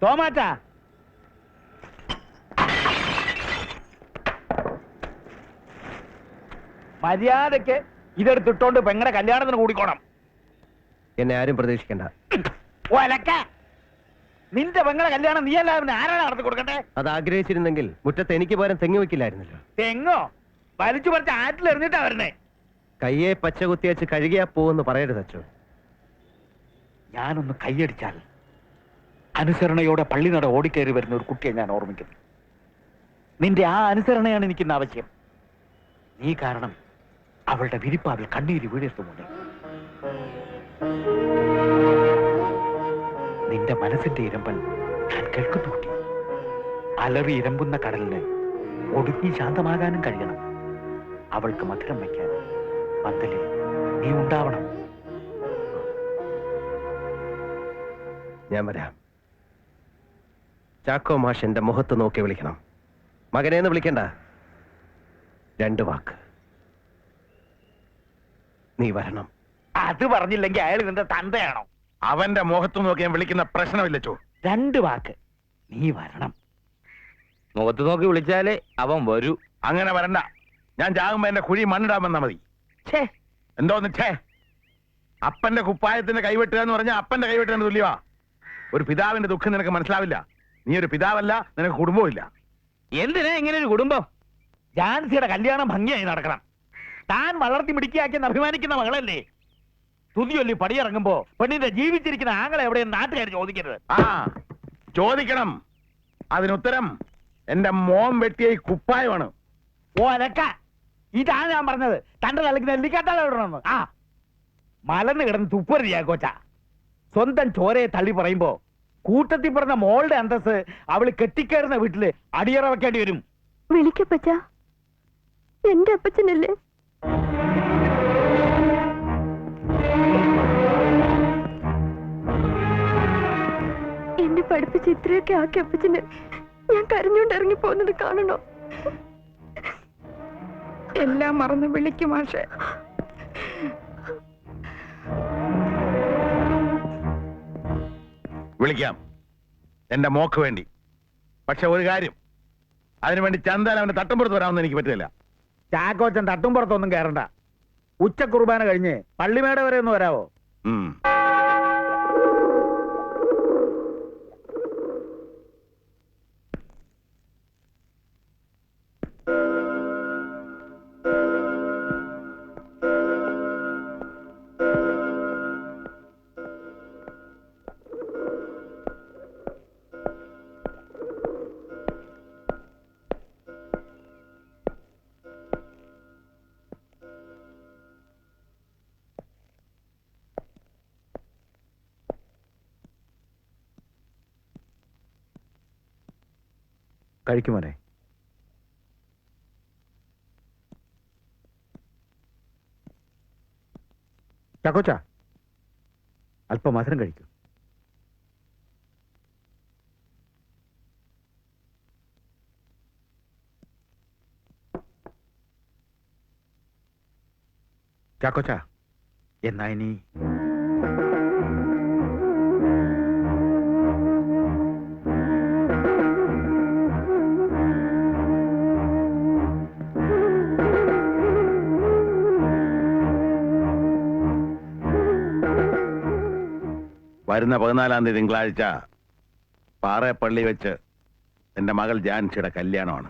തോമാറ്റാ, മര്യാദക്ക് ഇതെടുത്തിട്ടോണ്ട് പെങ്ങടെ കല്യാണത്തിന് കൂടിക്കോണം. എന്നെ ആരും പ്രതീക്ഷിക്കണ്ട. ഒലക്ക, നിന്റെ പെങ്ങളെ കല്യാണം നീ എല്ലാവരും ആരാണ് നടത്തി കൊടുക്കട്ടെ? അത് ആഗ്രഹിച്ചിരുന്നെങ്കിൽ മുറ്റത്ത് എനിക്ക് പകരം തെങ്ങ് വെക്കില്ലായിരുന്നല്ലോ. തെങ്ങോ വലിച്ചു പറിച്ച് ആറ്റിലെറിഞ്ഞിട്ടാ വരുന്നേ. കയ്യെ പച്ച കുത്തിയച്ച് കഴുകിയാ പോവെന്ന് പറയരുത് അച്ചോ. ഞാനൊന്ന് കൈയടിച്ചാൽ അനുസരണയോടെ പള്ളി നട ഓടിക്കയറി വരുന്ന ഒരു കുട്ടിയെ ഞാൻ ഓർമ്മിക്കുന്നു. നിന്റെ ആ അനുസരണയാണ് എനിക്കിന്ന് ആവശ്യം. നീ കാരണം അവളുടെ വിരിപ്പാവിൽ കണ്ണീര് വീഴത്തുമുണ്ട്. നിന്റെ മനസ്സിന്റെ ഇരമ്പൽ ഞാൻ കേൾക്കുന്നു കുട്ടി. അലറി ഇരമ്പുന്ന കടലിന് ഒടുങ്ങി ശാന്തമാകാനും കഴിയണം. അവൾക്ക് മധുരം വയ്ക്കാൻ പന്തലിൽ നീ ഉണ്ടാവണം. ഞാൻ വരാം. ചാക്കോ മാഷ് എന്റെ മുഖത്ത് നോക്കി വിളിക്കണം. മകനേന്ന് വിളിക്കണ്ട, 2 വാക്ക്. നീ വരണം. അത് പറഞ്ഞില്ലെങ്കിൽ അയാൾ നിന്റെ തന്തയാണോ? അവന്റെ മുഖത്ത് നോക്കി ഞാൻ വിളിക്കുന്ന പ്രശ്നമില്ലച്ചോ. 2 വാക്ക്. നീ വരണം. മുഖത്ത് നോക്കി വിളിച്ചാലേ അവൻ വരൂ. അങ്ങനെ വരണ്ട. ഞാൻ ചാകുമ്പോ എന്റെ കുഴി മണ്ണിടാൻ വന്നാ മതി. ഛേ, എന്തോന്ന് ഛേ? അപ്പന്റെ കുപ്പായത്തിന്റെ കൈവെട്ടുക എന്ന് പറഞ്ഞാൽ അപ്പന്റെ കൈവെട്ടുന്ന തുല്യവാ. ഒരു പിതാവിന്റെ ദുഃഖം നിനക്ക് മനസ്സിലാവില്ല. നീ ഒരു പിതാവല്ല, നിനക്ക് കുടുംബവും ഇല്ല. എന്തിനാ ഇങ്ങനെ ഒരു കുടുംബം? ജാൻസിയുടെ കല്യാണം ഭംഗിയായി നടക്കണം. താൻ വളർത്തി മിടുക്കിയാക്കിയെന്ന് അഭിമാനിക്കുന്ന മകളല്ലേ. തുതിയൊല്ലി പടിയിറങ്ങുമ്പോ പെണ്ണിന്റെ ജീവിച്ചിരിക്കുന്ന ആങ്ങളെ എവിടെയും നാട്ടുകാർ ചോദിക്കരുത്. ആ ചോദിക്കണം. അതിനുത്തരം എന്റെ മോൻ വെട്ടിയ ഈ കുപ്പായമാണ്. ഓലക്ക, ഇതാണ് ഞാൻ പറഞ്ഞത്. തന്റെ തലക്ക് നെല്ലിക്കാട്ടാൽ ഇടണമെന്ന്. ആ മലന്ന് കിടന്ന് തുപ്പറിയാ കോച്ച. സ്വന്തം ചോരയെ തള്ളി പറയുമ്പോ കൂട്ടത്തിൽ പറഞ്ഞ മോളുടെ അന്തസ് അവള് കെട്ടിക്കയറുന്ന വീട്ടില് അടിയറ വെക്കേണ്ടി വരും. വിളിക്കപ്പച്ച, എന്റെ അപ്പച്ചനല്ലേ? എന്നെ പഠിപ്പിച്ച് ഇത്രയൊക്കെ ആക്കി അപ്പച്ചന് ഞാൻ കരഞ്ഞോണ്ട് ഇറങ്ങി പോകുന്നത് കാണണോ? എല്ലാം മറന്ന് വിളിക്കും മാഷെ. വിളിക്കാം, എന്റെ മോക്ക് വേണ്ടി. പക്ഷെ ഒരു കാര്യം, അതിനുവേണ്ടി ചന്താൻ അവന്റെ തട്ടമ്പുറത്ത് വരാമെന്ന് എനിക്ക് പറ്റില്ല. ചാക്കോച്ചൻ തട്ടുംപുറത്തൊന്നും കയറണ്ട. ഉച്ച കുർബാന കഴിഞ്ഞ് പള്ളിമേട വരെ ഒന്ന് വരാവോ? കഴിക്കുമോനെ? ചാക്കോച്ച, അല്പം മധുരം കഴിക്കൂ. ചാക്കോച്ച, എന്നാ ഇനി വരുന്ന 14-ാം തീയതി തിങ്കളാഴ്ച പാറേപ്പള്ളി വെച്ച് എന്റെ മകൾ ജാൻസിയുടെ കല്യാണമാണ്.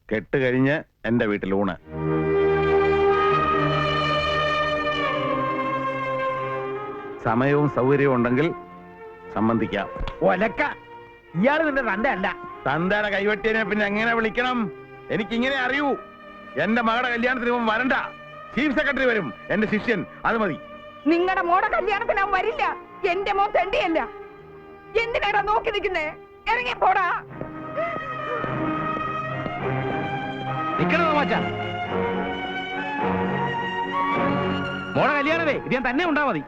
കെട്ട് കഴിഞ്ഞ് എന്റെ വീട്ടിൽ ഊണ്. സമയവും സൗകര്യവും ഉണ്ടെങ്കിൽ സംബന്ധിക്കാം. ഒലക്ക, ഇയാള് നിന്റെ തന്റെ അല്ല. തന്തയുടെ കൈവെട്ടിയതിനെ പിന്നെ എങ്ങനെ വിളിക്കണം? എനിക്കിങ്ങനെ അറിയൂ. എന്റെ മകളുടെ കല്യാണത്തിന് ഇവൻ വരണ്ട. ചീഫ് സെക്രട്ടറി വരും, എന്റെ ശിഷ്യൻ. അത് മതി. നിങ്ങളുടെ മോടെ കല്യാണത്തിന് അവൻ വരില്ല. എന്റെ മോൻ തെണ്ടിയല്ല. എന്തിനാടാ നോക്കി നിൽക്കുന്നേ? ഇറങ്ങി പോടാ. മോടെ കല്യാണമേ ഇത് ഞാൻ തന്നെ ഉണ്ടാ മതി.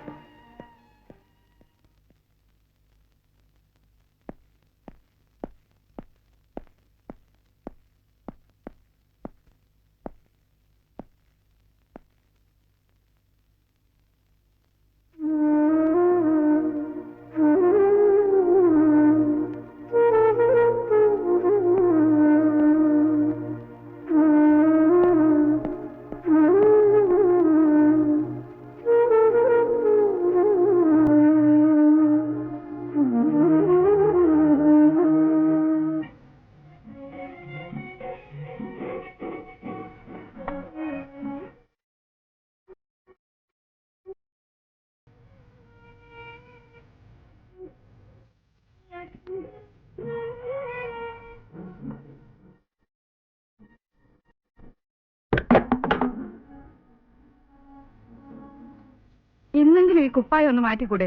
ഈ കുപ്പായം ഒന്ന് മാറ്റിക്കൂടെ?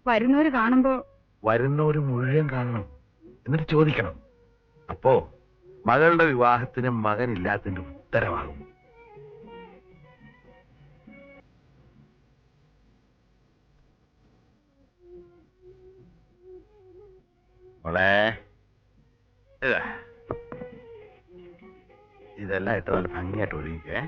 വരുന്നവര് കാണുമ്പോ. വരുന്നവര് മുഴുവൻ കാണണം, എന്നിട്ട് ചോദിക്കണം. അപ്പോ മകളുടെ വിവാഹത്തിന് മകനില്ലാത്തതിന്റെ ഉത്തരവാകും. മോളെ, ഇതാ. ഇതെല്ലാം ഇട്ട് നല്ല ഭംഗിയായിട്ട് ഒഴുകിക്കേ.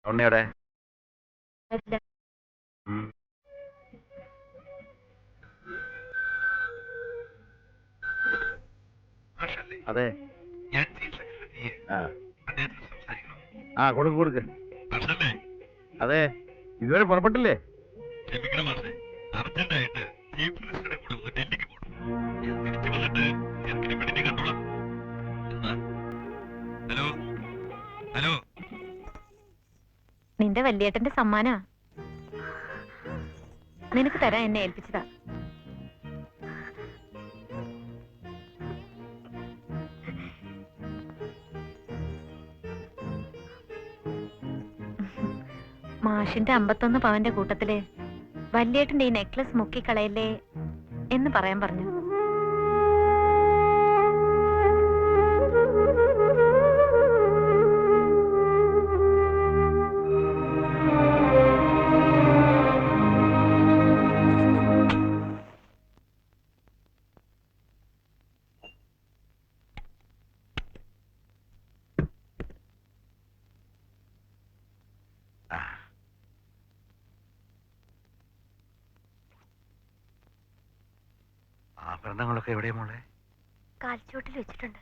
ഉണ്ണിയോടെ അതെ. ആ കൊടുക്ക് കൊടുക്ക്. അതെ, ഇതുവരെ പുറപ്പെട്ടില്ലേ? നിന്റെ വല്യേട്ടന്റെ സമ്മാനാ, നിനക്ക് തരാൻ എന്നെ ഏൽപ്പിച്ചതാ. മാഷിന്റെ 51 പവന്റെ കൂട്ടത്തില് വല്യേട്ടന്റെ ഈ നെക്ലസ് മുക്കിക്കളയല്ലേ എന്ന് പറയാൻ പറഞ്ഞു. ആഭരണങ്ങളൊക്കെ എവിടെയാ മോളെ? കാൽച്ചോട്ടിൽ വെച്ചിട്ടുണ്ട്.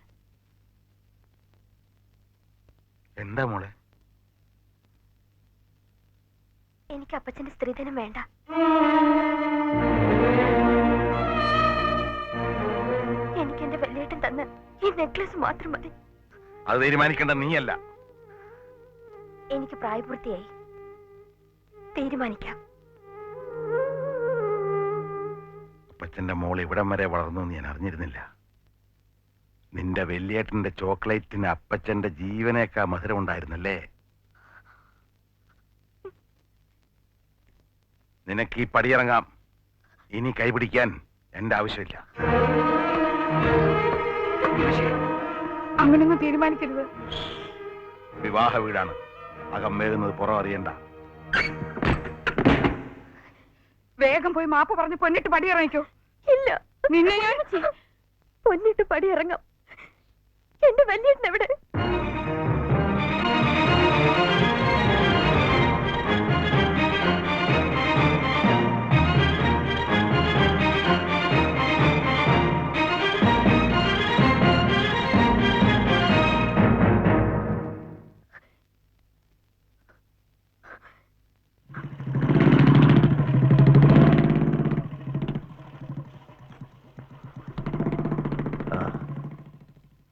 എന്താ മോളെ? എനിക്ക് അപ്പച്ചന്റെ സ്ത്രീധനം വേണ്ട. എനിക്ക് എന്റെ വല്യേട്ടൻ തന്ന ഈ നെക്ലസ് മാത്രം മതി. അത് തീരുമാനിക്കേണ്ട നീയല്ല. എനിക്ക് പ്രായപൂർത്തിയായി, തീരുമാനിക്കാം. അപ്പച്ചന്റെ മോൾ ഇവിടം വരെ വളർന്നു ഞാൻ അറിഞ്ഞിരുന്നില്ല. നിന്റെ വലിയേട്ടന്റെ ചോക്ലേറ്റിന് അപ്പച്ചന്റെ ജീവനേക്കാ മധുരം ഉണ്ടായിരുന്നല്ലേ? നിനക്ക് ഈ പടിയിറങ്ങാം. ഇനി കൈപിടിക്കാൻ എന്റെ ആവശ്യമില്ല. അങ്ങനൊന്നും തീരുമാനിക്കരുത്. വിവാഹ വീടാണ്, അകം വേകുന്നത് പുറം അറിയണ്ട. വേഗം പോയി മാപ്പ് പറഞ്ഞ് പൊന്നിട്ട് പടിയിറങ്ങിക്കോ. ഇല്ല, നിന്നെ ഞാൻ പൊന്നിട്ട് പടിയിറങ്ങാം. എന്റെ വല്യേട്ടൻ എവിടെ?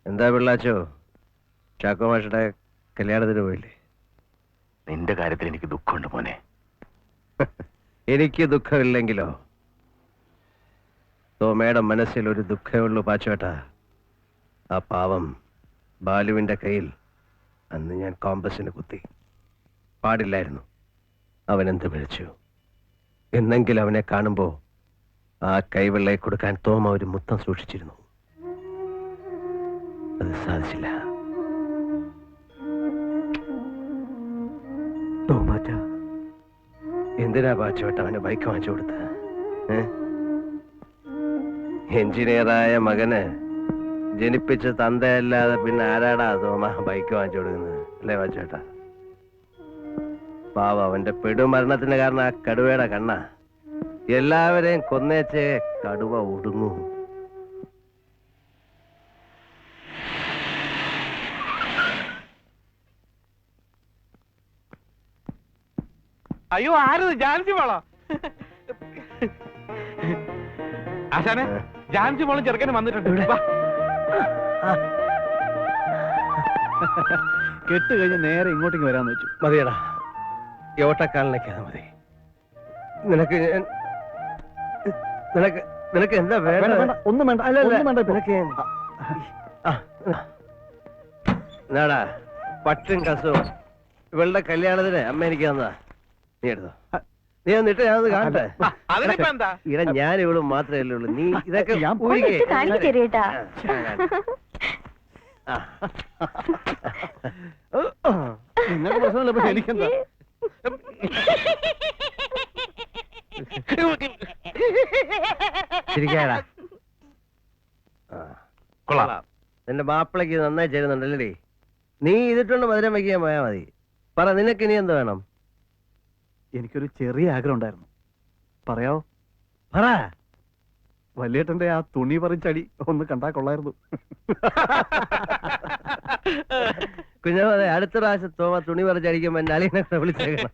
എന്താ പിള്ളാച്ചോ, ചാക്കോ മാഷയുടെ കല്യാണത്തിന് പോയില്ലേ? നിന്റെ കാര്യത്തിൽ എനിക്ക് ദുഃഖമുണ്ട് മോനെ. എനിക്ക് ദുഃഖമില്ലെങ്കിലോ? തോമയുടെ മനസ്സിൽ ഒരു ദുഃഖമുള്ളൂ പാച്ചോട്ടാ. ആ പാവം ബാലുവിന്റെ കയ്യിൽ അന്ന് ഞാൻ കോമ്പസിന് കുത്തി. പാടില്ലായിരുന്നു. അവനെന്ത് വിളിച്ചു. എന്നെങ്കിലും അവനെ കാണുമ്പോ ആ കൈവെള്ളയെ കൊടുക്കാൻ തോമ ഒരു മുത്തം സൂക്ഷിച്ചിരുന്നു. അത് സാധിച്ചില്ല. തോമാറ്റ എന്തിനാ പാച്ചോട്ട അവന് ബൈക്ക് വാങ്ങിച്ചു കൊടുത്ത? എഞ്ചിനീയറായ മകന് ജനിപ്പിച്ച തന്തയല്ലാതെ പിന്നെ ആരാടാ തോമ ബൈക്ക് വാങ്ങിച്ചു കൊടുക്കുന്നത്? അല്ലേ പാച്ചോട്ട? പാവ അവന്റെ പെടുമരണത്തിന് കാരണം ആ കടുവയുടെ കണ്ണ. എല്ലാവരെയും കൊന്നേച്ചേ കടുവ ഒടുങ്ങൂ. അയ്യോ, ആരത്? ജാൻസി മോളോ? ആശാനെ, ജാൻസി മോളും ചെറുക്കനും വന്നിട്ടുണ്ട്. വാ. കെട്ട് കഴിഞ്ഞ് നേരെ ഇങ്ങോട്ടേക്ക് വരാന്ന് വെച്ചു. മതിയടാ, യോട്ടക്കാലിലേക്കാ മതി. നിനക്ക് നിനക്ക് നിനക്ക് എന്താ വേണ്ട? ഒന്നും വേണ്ട. അല്ല, നിനക്ക് എന്നാടാ പട്ടും കസവും ഇവളുടെ കല്യാണത്തിന് അമ്മ എനിക്ക് തന്നതാ. നീ എടുത്തോ. നീ ഒന്നിട്ട് ഞാനത് കാണട്ടെ. അതിനിപ്പോ എന്താ? ഇട ഞാൻ ഇവളും മാത്രമേ ഉള്ളൂ. നീ ഇതൊക്കെ ഞാൻ ഊരിക്കേ. ഇട്ട് കാണിക്ക് ചെറിയേട്ടാ. ആ. നിങ്ങൾക്ക് പ്രശ്നമില്ല, പക്ഷെ എനിക്കെന്താ? ചിരിക്കാടാ. കൊള്ളാം. നിന്റെ മാപ്പിളക്ക് നന്നായി ചേരുന്നുണ്ടല്ലേ? നീ ഇതിട്ടുണ്ട് മധുരം വയ്ക്കാൻ പോയാ മതി. പറ, നിനക്ക് ഇനി എന്ത് വേണം? എനിക്കൊരു ചെറിയ ആഗ്രഹം ഉണ്ടായിരുന്നു, പറയാവോ? പറ. വലിയേട്ടന്റെ ആ തുണി പറിച്ചടി ഒന്ന് കണ്ടാ കൊള്ളായിരുന്നു. കുഞ്ഞാമതെ, അടുത്ത പ്രാവശ്യം തോമ തുണി പറിച്ചടിക്കുമ്പോ എന്നെ അളിയനെ വിളിച്ചേക്കണം.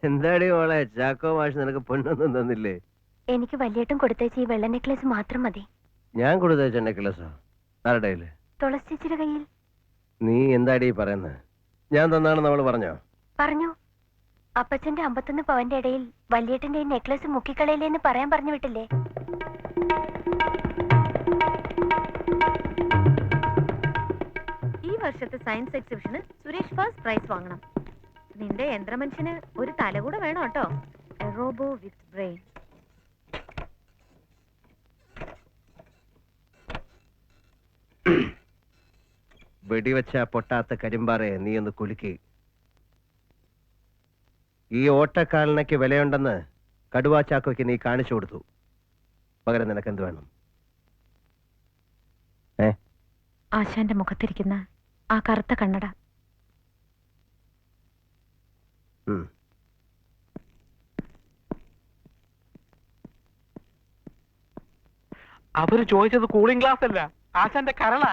എന്താടി മോളെ, ചാക്കോ മാഷ് നിനക്ക് പൊന്നൊന്നും തന്നില്ലേ? എനിക്ക് വലിയേട്ടൻ കൊടുത്തേച്ച് ഈ വെള്ള നെക്ലേസ് മാത്രം മതി. ഞാൻ കൊടുത്ത നെക്ലസോ? ആരുടെ കയ്യില്? തുളസി ചേച്ചിയുടെ കയ്യിൽ. നീ എന്താടി പറയുന്നത്? ഞാൻ തന്നാണെന്ന് അവള് പറഞ്ഞോ? പറഞ്ഞു. അപ്പച്ചന്റെ 51 പവന്റെ ഇടയിൽ വലിയേട്ടന്റെ ഈ നെക്ലേസ് മുക്കിക്കളയില്ലെന്ന് പറയാൻ പറഞ്ഞു വിട്ടില്ലേ? ഈ വർഷത്തെ സയൻസ് എക്സിബിഷന് സുരേഷ് ഫസ്റ്റ് പ്രൈസ് വാങ്ങണം. നിന്റെ യന്ത്രമനുഷ്യന് ഒരു തല കൂടെ വേണം കേട്ടോ. റോബോ വിത്ത് ബ്രെയിൻ. വെടിവെച്ച പൊട്ടാത്ത കരിമ്പാറയെ നീ ഒന്ന് കുലുക്കി. ഈ ഓട്ടക്കാലനയ്ക്ക് വിലയുണ്ടെന്ന് കടുവാ ചാക്കോയ്ക്ക് നീ കാണിച്ചു കൊടുത്തു. പകരം നിനക്ക് എന്ത് വേണം? ആശാന്റെ മുഖത്തിരിക്കുന്ന ആ കറുത്ത കണ്ണട. അവര് ചോദിച്ചത് കൂളിംഗ് ഗ്ലാസ് അല്ല, ആശാന്റെ കരളാ.